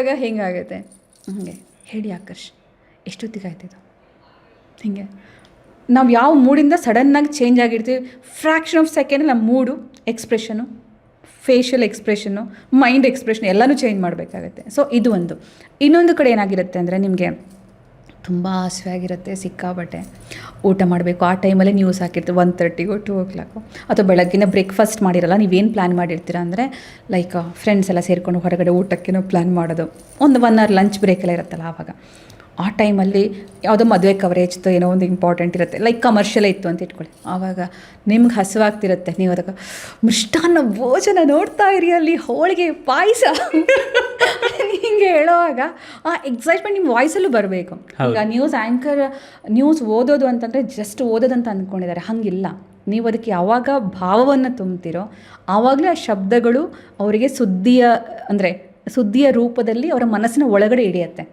ಆವಾಗ ಹೆಂಗಾಗುತ್ತೆ ಹಾಗೆ ಹೇಳಿ ಆಕರ್ಷ್ ಎಷ್ಟೊತ್ತಿಗೆ ಆಯ್ತಿದ್ದು ಹೀಗೆ ನಾವು ಯಾವ ಮೂಡಿಂದ ಸಡನ್ನಾಗಿ ಚೇಂಜ್ ಆಗಿರ್ತೀವಿ ಫ್ರ್ಯಾಕ್ಷನ್ ಆಫ್ ಸೆಕೆಂಡ್ ನಮ್ಮ ಮೂಡು ಎಕ್ಸ್ಪ್ರೆಷನು ಫೇಶಿಯಲ್ ಎಕ್ಸ್ಪ್ರೆಷನ್ನು ಮೈಂಡ್ ಎಕ್ಸ್ಪ್ರೆಷನ್ ಎಲ್ಲನೂ ಚೇಂಜ್ ಮಾಡಬೇಕಾಗತ್ತೆ. ಸೊ ಇದು ಒಂದು. ಇನ್ನೊಂದು ಕಡೆ ಏನಾಗಿರುತ್ತೆ ಅಂದರೆ ನಿಮಗೆ ತುಂಬ ಹಸಿವಾಗಿರುತ್ತೆ ಸಿಕ್ಕಾಬಟ್ಟೆ ಊಟ ಮಾಡಬೇಕು ಆ ಟೈಮಲ್ಲೇ ನ್ಯೂಸ್ ಹಾಕಿರ್ತೀವಿ 1:30ಗೋ 2 ಅಥವಾ ಬೆಳಗ್ಗಿನ ಬ್ರೇಕ್ಫಾಸ್ಟ್ ಮಾಡಿರಲ್ಲ ನೀವೇನು ಪ್ಲ್ಯಾನ್ ಮಾಡಿರ್ತೀರ ಅಂದರೆ ಲೈಕ್ ಫ್ರೆಂಡ್ಸ್ ಎಲ್ಲ ಸೇರಿಕೊಂಡು ಹೊರಗಡೆ ಊಟಕ್ಕೇನೋ ಪ್ಲ್ಯಾನ್ ಮಾಡೋದು ಒಂದು 1 hour ಲಂಚ್ ಬ್ರೇಕೆಲ್ಲ ಇರುತ್ತಲ್ಲ ಆವಾಗ ಆ ಟೈಮಲ್ಲಿ ಯಾವುದೋ ಮದುವೆ ಕವರೇಜ್ದು ಏನೋ ಒಂದು ಇಂಪಾರ್ಟೆಂಟ್ ಇರುತ್ತೆ ಲೈಕ್ ಕಮರ್ಷಿಯಲೇ ಇತ್ತು ಅಂತ ಇಟ್ಕೊಳ್ಳಿ. ಆವಾಗ ನಿಮ್ಗೆ ಹಸಿವಾಗ್ತಿರುತ್ತೆ ನೀವು ಅದಕ್ಕೆ ಮೃಷ್ಟಾನ್ನ ಭೋಜನ ನೋಡ್ತಾ ಇರಿ ಅಲ್ಲಿ ಹೋಳಿಗೆ ಪಾಯಸ ಹಿಂಗೆ ಹೇಳೋವಾಗ ಆ ಎಕ್ಸೈಟ್ಮೆಂಟ್ ನಿಮ್ಮ ವಾಯ್ಸಲ್ಲೂ ಬರಬೇಕು. ಈಗ ನ್ಯೂಸ್ ಆ್ಯಂಕರ್ ನ್ಯೂಸ್ ಓದೋದು ಅಂತಂದರೆ ಜಸ್ಟ್ ಓದೋದಂತ ಅಂದ್ಕೊಂಡಿದ್ದಾರೆ, ಹಾಗಿಲ್ಲ. ನೀವು ಅದಕ್ಕೆ ಯಾವಾಗ ಭಾವವನ್ನು ತುಂಬ್ತಿರೋ ಆವಾಗಲೇ ಆ ಶಬ್ದಗಳು ಅವರಿಗೆ ಸುದ್ದಿಯ ರೂಪದಲ್ಲಿ ಅವರ ಮನಸ್ಸಿನ ಒಳಗಡೆ ಹಿಡಿಯುತ್ತೆ.